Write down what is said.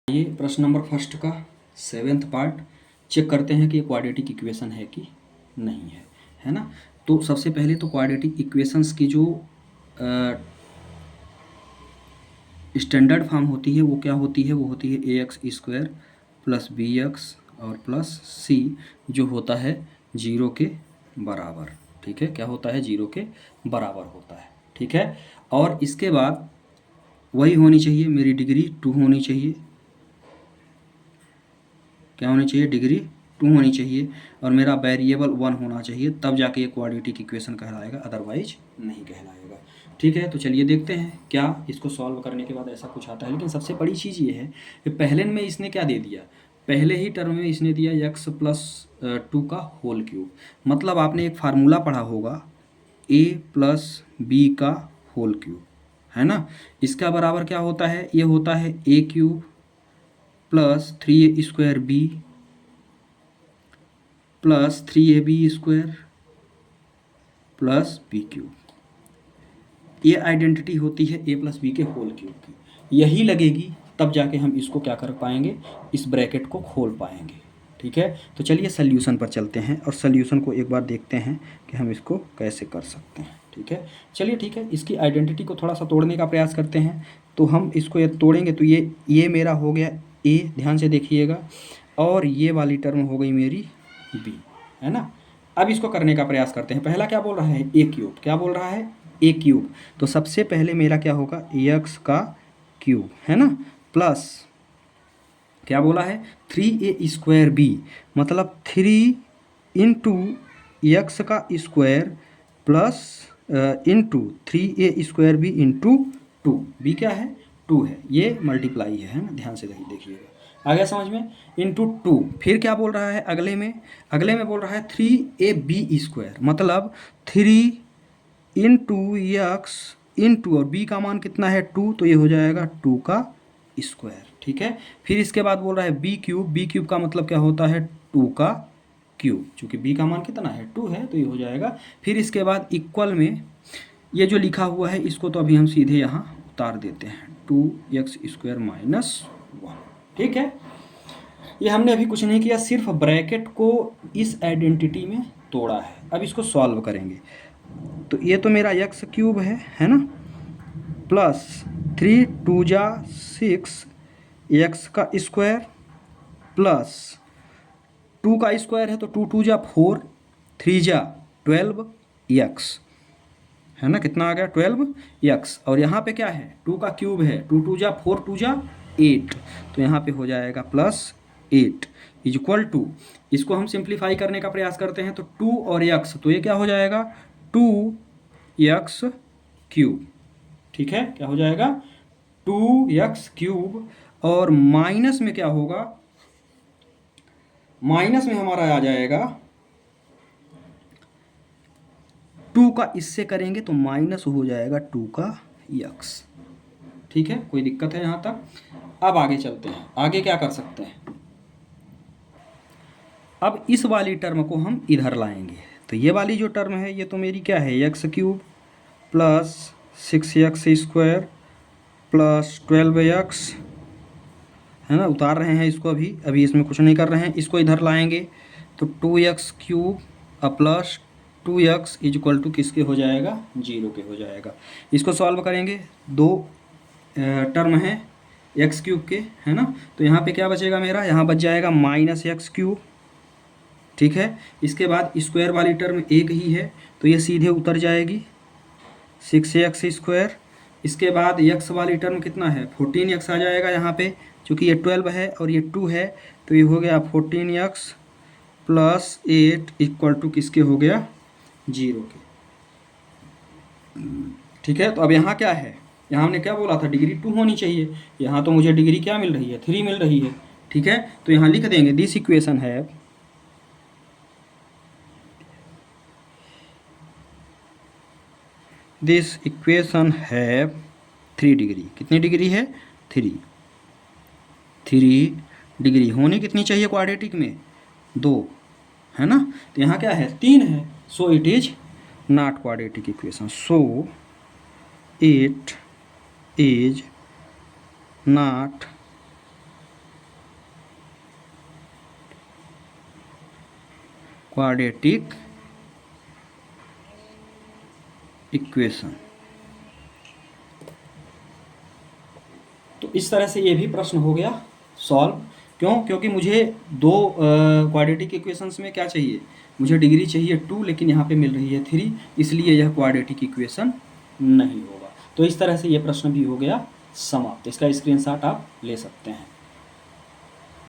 ये प्रश्न number first का 7th पार्ट चेक करते हैं कि ये क्वाड्रेटिक इक्वेशन है कि नहीं है, है ना। तो सबसे पहले तो क्वाड्रेटिक इक्वेशंस की जो स्टैंडर्ड फॉर्म होती है वो क्या होती है, वो होती है A X square plus B X और प्लस सी, जो होता है 0 के बराबर। ठीक है, क्या होता है, 0 के बराबर होता है। ठीक है, और इसके बाद वही होनी चाहिए, मेरी डिग्री 2 होनी चाहिए। क्या होनी चाहिए, डिग्री 2 होनी चाहिए, और मेरा वेरिएबल 1 होना चाहिए, तब जाके ये क्वाड्रेटिक इक्वेशन कहलाएगा, अदरवाइज नहीं कहलाएगा। ठीक है, तो चलिए देखते हैं क्या इसको सॉल्व करने के बाद ऐसा कुछ आता है। लेकिन सबसे बड़ी चीज़ ये है कि पहले में इसने क्या दे दिया, पहले ही टर्म में इसने दिया x प्लस 2 का होल क्यूब। मतलब आपने एक फार्मूला पढ़ा होगा a प्लस बी का होल क्यूब, है ना। इसका बराबर क्या होता है, ये होता है a cube plus 3a square b plus 3ab square plus b cube. ये आइडेंटिटी होती है a प्लस बी के होल क्यूब की, यही लगेगी तब जाके हम इसको क्या कर पाएंगे, इस ब्रैकेट को खोल पाएंगे। ठीक है, तो चलिए सल्यूशन पर चलते हैं और सल्यूशन को एक बार देखते हैं कि हम इसको कैसे कर सकते हैं। ठीक है, चलिए ठीक है, इसकी आइडेंटिटी को थोड़ा सा तोड़ने का प्रयास करते हैं। तो हम इसको ये तोड़ेंगे तो ये मेरा हो गया a, ध्यान से देखिएगा, और ये वाली टर्म हो गई मेरी b, है ना। अब इसको करने का प्रयास करते हैं। पहला क्या बोल रहा है, a क्यूब, क्या बोल रहा है, a क्यूब। तो सबसे पहले मेरा क्या होगा, x का क्यूब, है ना, प्लस क्या बोला है 3a स्क्वायर बी, मतलब 3 इंटू एक्स का square plus into 3a square b into 2, b क्या है 2 है, ये मल्टीप्लाई है ना, ध्यान से देखिएगा, आ गया समझ में, इंटू 2। फिर क्या बोल रहा है अगले में बोल रहा है 3ab स्क्वायर, मतलब 3 इंटू एक्स इंटू, और b का मान कितना है 2, तो ये हो जाएगा 2 का स्क्वायर। ठीक है, फिर इसके बाद बोल रहा है बी क्यूब का मतलब क्या होता है 2 का क्यूब, चूँकि b का मान कितना है 2 है, तो ये हो जाएगा। फिर इसके बाद इक्वल में ये जो लिखा हुआ है इसको तो अभी हम सीधे यहाँ उतार देते हैं, 2x स्क्वायर माइनस 1। ठीक है, ये हमने अभी कुछ नहीं किया, सिर्फ ब्रैकेट को इस आइडेंटिटी में तोड़ा है। अब इसको सॉल्व करेंगे, तो ये तो मेरा x क्यूब है ना, प्लस 3 2 जा 6 x का स्क्वायर प्लस 2 का स्क्वायर है तो 2 2 जा 4, 3 जा 12 x, है ना, कितना आ गया 12 x, और यहाँ पे क्या है 2 का क्यूब है, 2 2 जा 4, 2 जा 8, तो यहाँ पे हो जाएगा प्लस 8 इज इक्वल टू, इसको हम सिंप्लीफाई करने का प्रयास करते हैं तो 2 और x, तो ये क्या हो जाएगा 2x क्यूब। ठीक है, क्या हो जाएगा 2x क्यूब, और माइनस में क्या होगा, माइनस में हमारा आ जाएगा 2 का, इससे करेंगे तो माइनस हो जाएगा 2 का x। ठीक है, कोई दिक्कत है यहाँ तक। अब आगे चलते हैं, आगे क्या कर सकते हैं, अब इस वाली टर्म को हम इधर लाएंगे। तो ये वाली जो टर्म है ये तो मेरी क्या है x cube plus 6x square plus 12x, है ना, उतार रहे हैं इसको, अभी इसमें कुछ नहीं कर रहे हैं, इसको इधर लाएंगे तो 2x cube plus 2x is equal to किसके हो जाएगा, 0 के हो जाएगा। इसको सॉल्व करेंगे, दो टर्म है x क्यूब के, है ना, तो यहाँ पे क्या बचेगा मेरा, यहाँ बच जाएगा माइनस x क्यूब। ठीक है, इसके बाद स्क्वायर वाली टर्म एक ही है तो ये सीधे उतर जाएगी 6x स्क्वायर। इसके बाद x वाली टर्म कितना है 14x आ जाएगा यहाँ पे, चूँकि ये 12 है और ये 2 है, तो ये हो गया 14x प्लस 8 इक्वल टू किसके हो गया 0 के। ठीक है, तो अब यहाँ क्या है, यहाँ हमने क्या बोला था डिग्री 2 होनी चाहिए, यहाँ तो मुझे डिग्री क्या मिल रही है 3 मिल रही है। ठीक है, तो यहाँ लिख देंगे दिस इक्वेशन है, दिस इक्वेशन है 3 डिग्री, कितनी डिग्री है 3 डिग्री होनी कितनी चाहिए क्वाड्रेटिक में 2, है ना, तो यहाँ क्या है 3 है, so it is not quadratic equation, so it is not quadratic equation. तो इस तरह से ये भी प्रश्न हो गया सॉल्व। क्यों? क्योंकि मुझे दो क्वाड्रेटिक इक्वेशंस में क्या चाहिए, मुझे डिग्री चाहिए 2, लेकिन यहाँ पे मिल रही है 3, इसलिए यह क्वाड्रेटिक इक्वेशन नहीं होगा। तो इस तरह से ये प्रश्न भी हो गया समाप्त। इसका स्क्रीनशॉट आप ले सकते हैं।